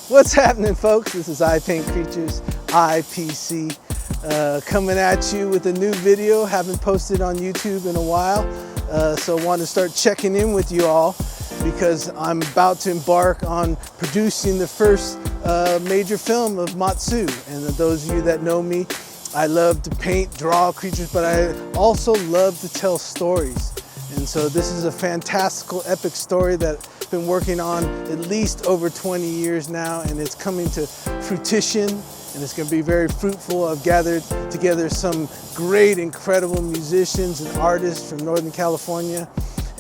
What's happening, folks? This is I Paint Creatures, IPC, coming at you with a new video. Haven't posted on YouTube in a while, so I want to start checking in with you all because I'm about to embark on producing the first major film of Matsu. And those of you that know me, I love to paint, draw creatures, but I also love to tell stories. And so this is a fantastical, epic story that I've been working on at least over 20 years now, and it's coming to fruition, and it's going to be very fruitful. I've gathered together some great, incredible musicians and artists from Northern California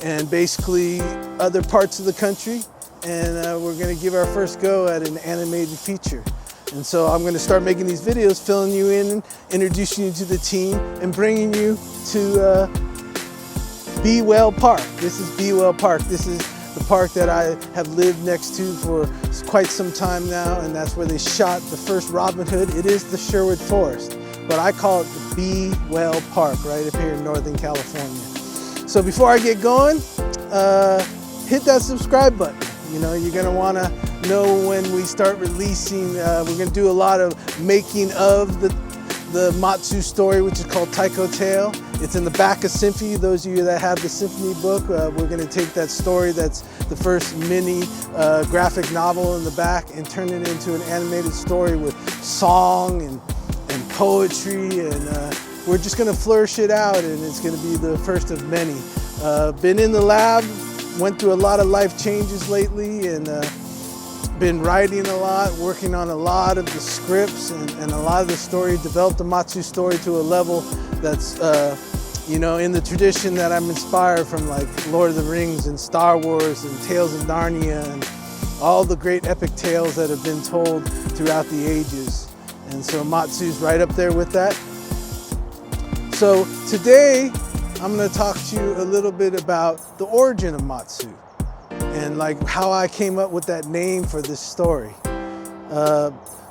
and basically other parts of the country, and we're going to give our first go at an animated feature. And so I'm going to start making these videos, filling you in, introducing you to the team, and bringing you to Beeewell Park. This is Beeewell Park. This is the park that I have lived next to for quite some time now, and that's where they shot the first Robin Hood. It is the Sherwood Forest, but I call it the Beeewell Park right up here in Northern California. So before I get going, hit that subscribe button. You know, you're gonna wanna know when we start releasing. We're gonna do a lot of making of the Matsu story, which is called Taiko Tale. It's in the back of Symphony. Those of you that have the Symphony book, we're going to take that story that's the first mini graphic novel in the back and turn it into an animated story with song and poetry, and we're just going to flourish it out, and it's going to be the first of many. Been in the lab, went through a lot of life changes lately, and been writing a lot, working on a lot of the scripts and a lot of the story, developed the Matsu story to a level that's, you know, in the tradition that I'm inspired from, like Lord of the Rings and Star Wars and Tales of Narnia and all the great epic tales that have been told throughout the ages. And so Matsu's right up there with that. So today, I'm going to talk to you a little bit about the origin of Matsu and like how I came up with that name for this story.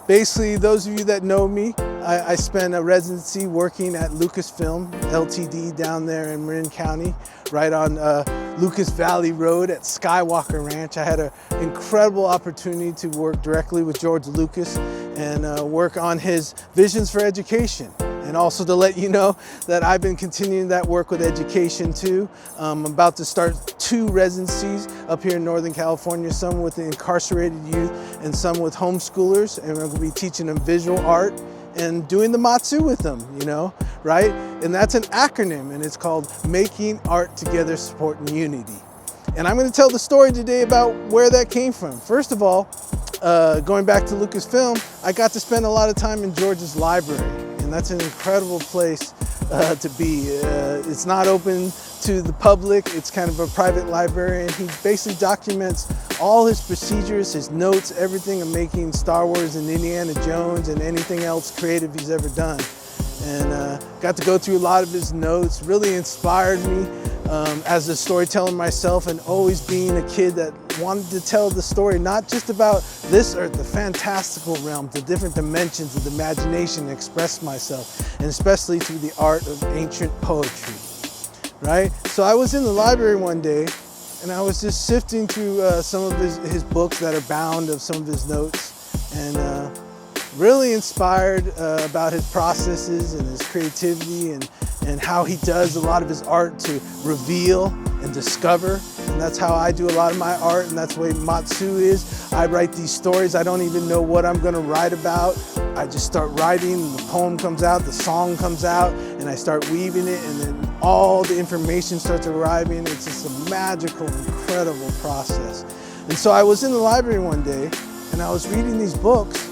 Basically, those of you that know me, I spent a residency working at Lucasfilm Ltd. Down there in Marin County, right on Lucas Valley Road at Skywalker Ranch. I had an incredible opportunity to work directly with George Lucas and work on his visions for education. And also to let you know that I've been continuing that work with education too. I'm about to start 2 residencies up here in Northern California, some with the incarcerated youth and some with homeschoolers. And we're going to be teaching them visual art and doing the Matsu with them, you know, right? And that's an acronym, and it's called Making Art Together Supporting Unity. And I'm going to tell the story today about where that came from. First of all, going back to Lucasfilm, I got to spend a lot of time in George's library. And that's an incredible place to be. It's not open to the public. It's kind of a private library, and he basically documents all his procedures, his notes, everything of making Star Wars and Indiana Jones and anything else creative he's ever done. And got to go through a lot of his notes. Really inspired me as a storyteller myself, and always being a kid that wanted to tell the story, not just about this earth, the fantastical realm, the different dimensions of the imagination, and express myself, and especially through the art of ancient poetry, right? So I was in the library one day, and I was just sifting through some of his books that are bound of some of his notes, and really inspired about his processes and his creativity and how he does a lot of his art to reveal and discover. And that's how I do a lot of my art, and that's the way Matsu is. I write these stories. I don't even know what I'm going to write about. I just start writing, and the poem comes out, the song comes out, and I start weaving it, and then all the information starts arriving. It's just a magical, incredible process. And so I was in the library one day, and I was reading these books,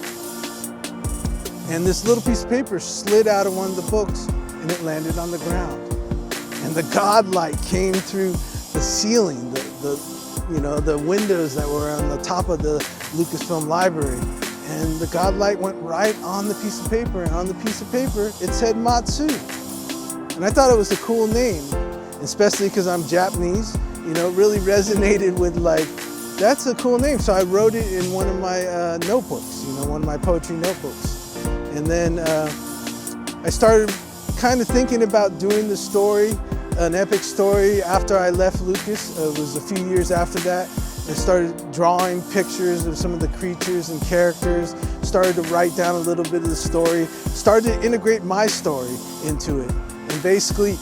and this little piece of paper slid out of one of the books, and it landed on the ground. And the godlight came through the ceiling, the windows that were on the top of the Lucasfilm library. And the godlight went right on the piece of paper, and on the piece of paper, it said Matsu. And I thought it was a cool name, especially because I'm Japanese, you know, it really resonated with, like, that's a cool name. So I wrote it in one of my notebooks, you know, one of my poetry notebooks. And then I started kind of thinking about doing the story, an epic story, after I left Lucas. It was a few years after that. I started drawing pictures of some of the creatures and characters, started to write down a little bit of the story, started to integrate my story into it. And basically,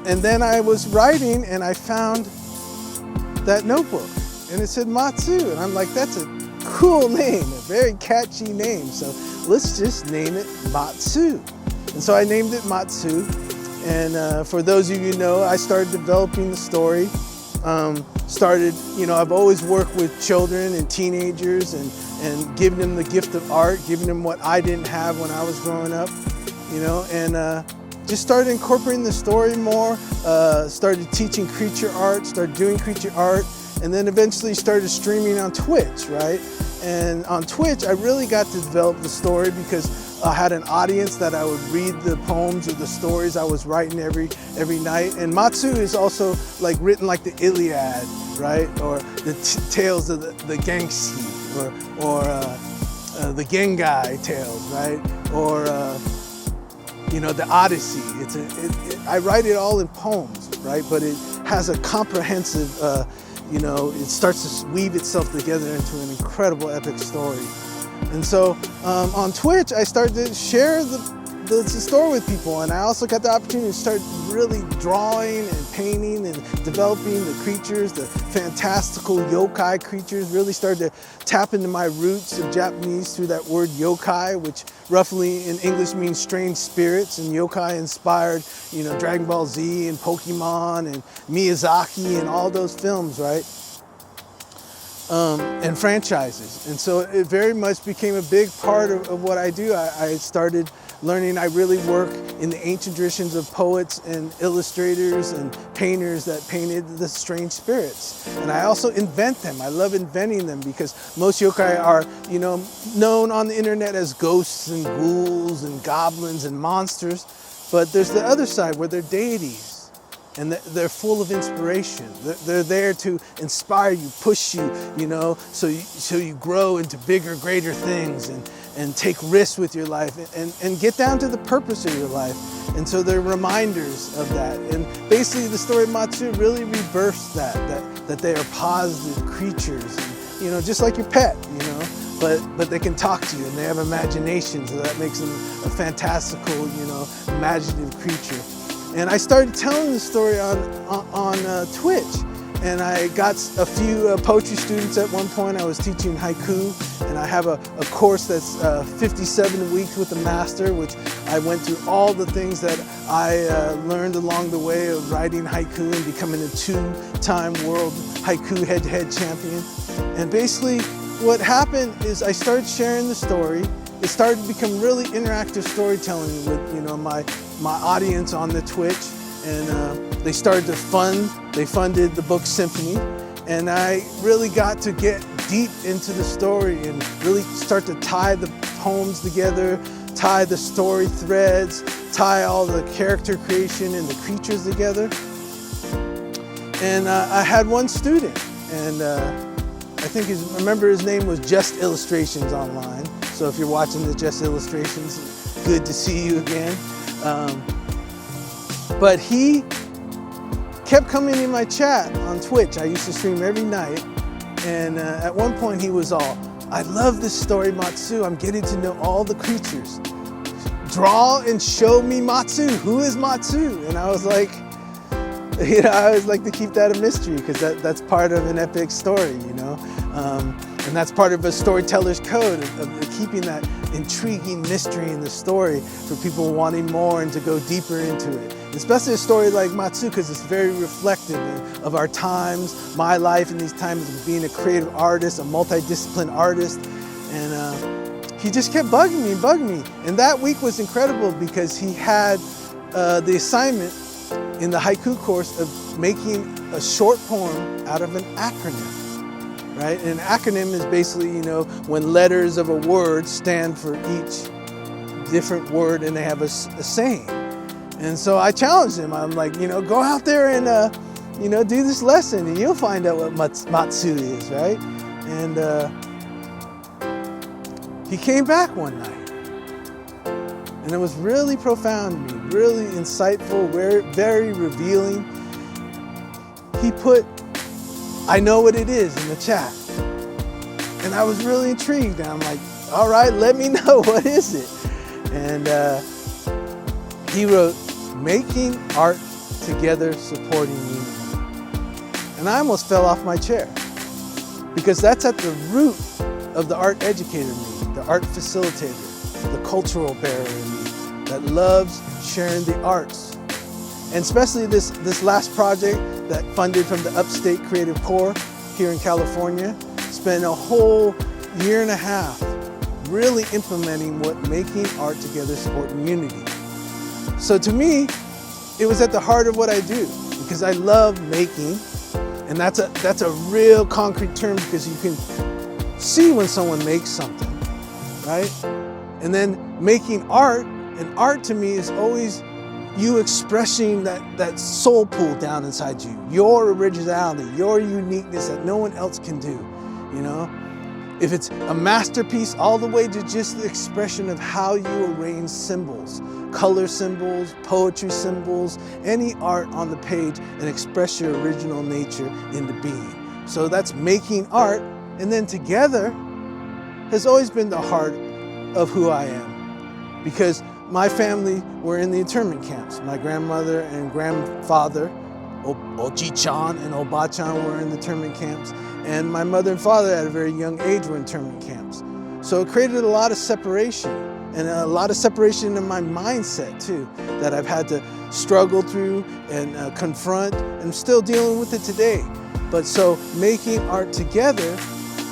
and then I was writing and I found that notebook and it said Matsu. And I'm like, that's a cool name, a very catchy name. So let's just name it Matsu. And so I named it Matsu. And for those of you who know, I started developing the story. I've always worked with children and teenagers and giving them the gift of art, giving them what I didn't have when I was growing up, and just started incorporating the story more, started teaching creature art, started doing creature art, and then eventually started streaming on Twitch, right? And on Twitch, I really got to develop the story because I had an audience that I would read the poems or the stories I was writing every night. And Matsu is also like written like the Iliad, right? Or the tales of the Gengsi, or the Gengai tales, right? Or the Odyssey. I write it all in poems, right? But it has a comprehensive, it starts to weave itself together into an incredible epic story. And so on Twitch, I started to share the story with people, and I also got the opportunity to start really drawing and painting and developing the creatures, the fantastical yokai creatures, really started to tap into my roots of Japanese through that word yokai, which roughly in English means strange spirits, and yokai inspired, Dragon Ball Z and Pokemon and Miyazaki and all those films, right? And franchises. And so it very much became a big part of what I do. I started learning, I really work in the ancient traditions of poets and illustrators and painters that painted the strange spirits. And I also invent them. I love inventing them because most yokai are, known on the internet as ghosts and ghouls and goblins and monsters. But there's the other side where they're deities. And they're full of inspiration. They're there to inspire you, push you, so you grow into bigger, greater things and take risks with your life and get down to the purpose of your life. And so they're reminders of that. And basically the story of Matsu really rebirths that they are positive creatures, and, just like your pet, but they can talk to you and they have imagination, so that makes them a fantastical, imaginative creature. And I started telling the story on Twitch, and I got a few poetry students at one point. I was teaching haiku, and I have a course that's 57 weeks with the master, which I went through all the things that I learned along the way of writing haiku and becoming a 2-time world haiku head-to-head champion. And basically what happened is I started sharing the story. It started to become really interactive storytelling with my audience on the Twitch, and they started to they funded the book Symphony, and I really got to get deep into the story and really start to tie the poems together, tie the story threads, tie all the character creation and the creatures together. And I had one student, and I remember his name was Just Illustrations online. So if you're watching the Just Illustrations, good to see you again. But he kept coming in my chat on Twitch. I used to stream every night. And at one point he was all, I love this story, Matsu. I'm getting to know all the creatures. Draw and show me Matsu. Who is Matsu? And I was like, I always like to keep that a mystery because that's part of an epic story, And that's part of a storyteller's code of keeping that intriguing mystery in the story for people wanting more and to go deeper into it. Especially a story like Matsu, because it's very reflective of our times, my life in these times of being a creative artist, a multidisciplinary artist. And he just kept bugging me. And that week was incredible because he had the assignment in the haiku course of making a short poem out of an acronym. Right? And an acronym is basically, when letters of a word stand for each different word and they have a saying. And so I challenged him. I'm like, go out there and, do this lesson and you'll find out what Matsu is, right? And he came back one night. And it was really profound to me, really insightful, very revealing. He put I know what it is in the chat. And I was really intrigued. And I'm like, all right, let me know, what is it? And he wrote, making art together, supporting unity. And I almost fell off my chair, because that's at the root of the art educator in me, the art facilitator, the cultural bearer in me that loves sharing the arts. And especially this last project that funded from the Upstate Creative Corps here in California, spent a whole year and a half really implementing what making art together, supporting unity. So to me, it was at the heart of what I do, because I love making, and that's a real concrete term, because you can see when someone makes something, right? And then making art, and art to me is always you expressing that soul pool down inside you, your originality, your uniqueness that no one else can do, you know? If it's a masterpiece, all the way to just the expression of how you arrange symbols, color symbols, poetry symbols, any art on the page, and express your original nature into being. So that's making art, and then together has always been the heart of who I am. Because my family were in the internment camps. My grandmother and grandfather, Oji-chan and Oba-chan, were in the internment camps. And my mother and father at a very young age were in internment camps. So it created a lot of separation, and a lot of separation in my mindset too, that I've had to struggle through and confront, and I'm still dealing with it today. But so making art together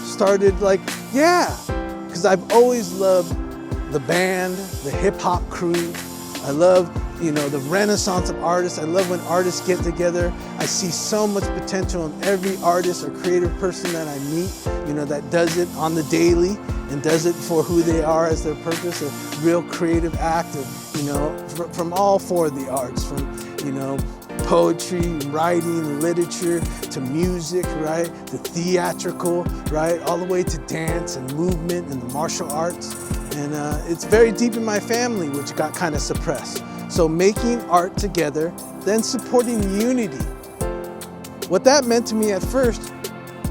started like, yeah, because I've always loved the band, the hip hop crew. I love, you know, the renaissance of artists. I love when artists get together. I see so much potential in every artist or creative person that I meet, you know, that does it on the daily and does it for who they are as their purpose, a real creative act of, you know, from all four of the arts, from, you know, poetry, writing, literature, to music, right, to theatrical, right, all the way to dance and movement and the martial arts. And it's very deep in my family, which got kind of suppressed. So making art together, then supporting unity. What that meant to me at first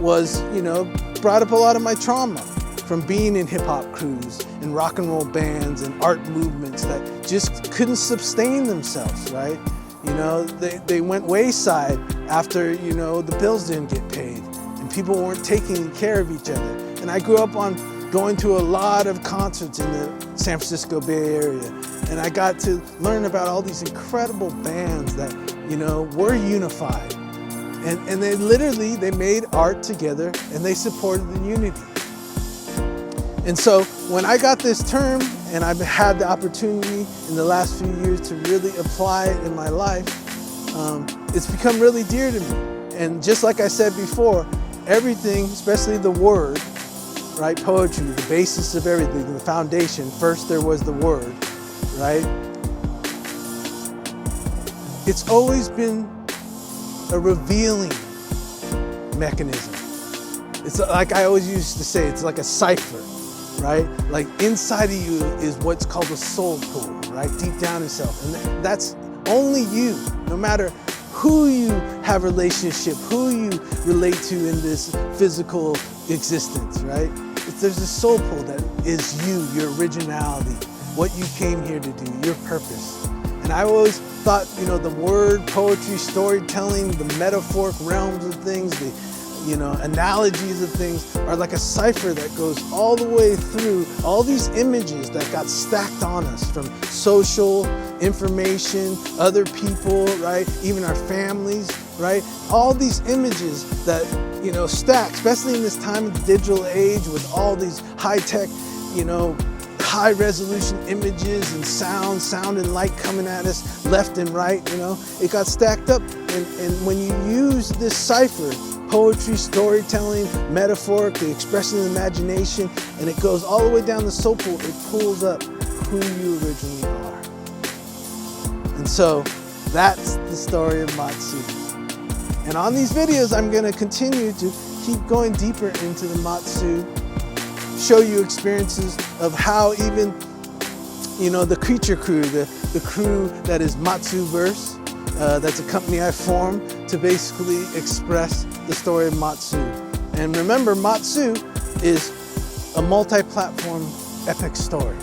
was, you know, brought up a lot of my trauma from being in hip hop crews and rock and roll bands and art movements that just couldn't sustain themselves, right? You know, they went wayside after, you know, the bills didn't get paid and people weren't taking care of each other. And I grew up on going to a lot of concerts in the San Francisco Bay Area. And I got to learn about all these incredible bands that, you know, were unified. And they literally, they made art together and they supported the unity. And so when I got this term, and I've had the opportunity in the last few years to really apply it in my life, it's become really dear to me. And just like I said before, everything, especially the word, right? Poetry, the basis of everything, the foundation. First there was the word, right? It's always been a revealing mechanism. It's like I always used to say, it's like a cipher, right? Like inside of you is what's called a soul pool, right? Deep down inside. And that's only you, no matter who you have relationship, who you relate to in this physical existence, right? There's a soul pool that is you, your originality, what you came here to do, your purpose. And I always thought, you know, the word, poetry, storytelling, the metaphoric realms of things, the, you know, analogies of things are like a cipher that goes all the way through all these images that got stacked on us from social information, other people, right? Even our families, right? All these images that, you know, stack, especially in this time of the digital age with all these high-tech, you know, high resolution images and sound and light coming at us left and right, you know, it got stacked up. And when you use this cipher, poetry, storytelling, metaphoric, the expression of the imagination, and it goes all the way down the soul pool, it pulls up who you originally are. And so that's the story of Matsu. And on these videos, I'm gonna continue to keep going deeper into the Matsu, show you experiences of how even, you know, the creature crew, the crew that is Matsu Verse, that's a company I formed to basically express the story of Matsu. And remember, Matsu is a multi-platform epic story.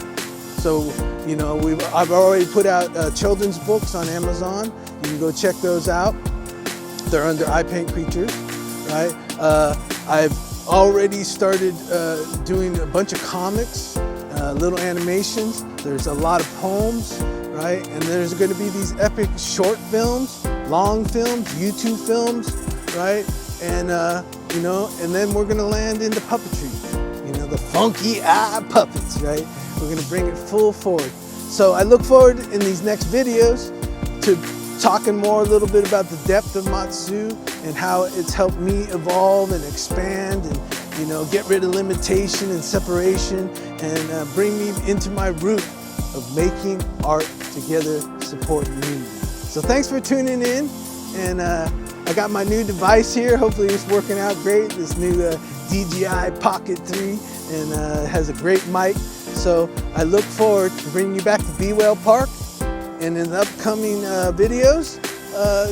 So, you know, I've already put out children's books on Amazon. You can go check those out. They're under I Paint Creatures, right? I've already started doing a bunch of comics, little animations. There's a lot of poems, right? And there's going to be these epic short films, long films, YouTube films, right? And you know, and then we're going to land into puppetry. You know, the funky eye puppets, right? We're going to bring it full forward. So I look forward in these next videos to talking more a little bit about the depth of Matsu and how it's helped me evolve and expand and, you know, get rid of limitation and separation and bring me into my root of making art together, supporting community. So thanks for tuning in, and I got my new device here. Hopefully it's working out great. This new DJI Pocket 3 and has a great mic. So I look forward to bringing you back to Beeewell Park. And in the upcoming videos,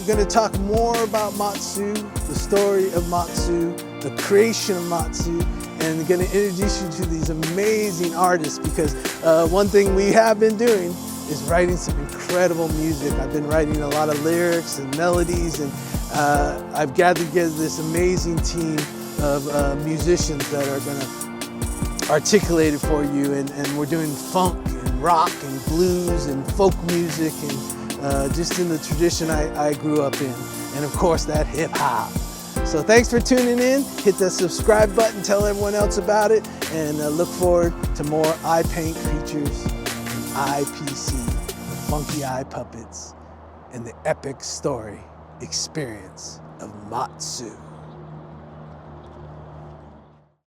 going to talk more about Matsu, the story of Matsu, the creation of Matsu, and going to introduce you to these amazing artists, because one thing we have been doing is writing some incredible music. I've been writing a lot of lyrics and melodies, and I've gathered together this amazing team of musicians that are going to articulate it for you, and we're doing funk and rock and blues and folk music, and just in the tradition I grew up in, and of course that hip hop. So thanks for tuning in. Hit the subscribe button, tell everyone else about it, and look forward to more I Paint Creatures and IPC, the funky eye puppets, and the epic story experience of Matsu.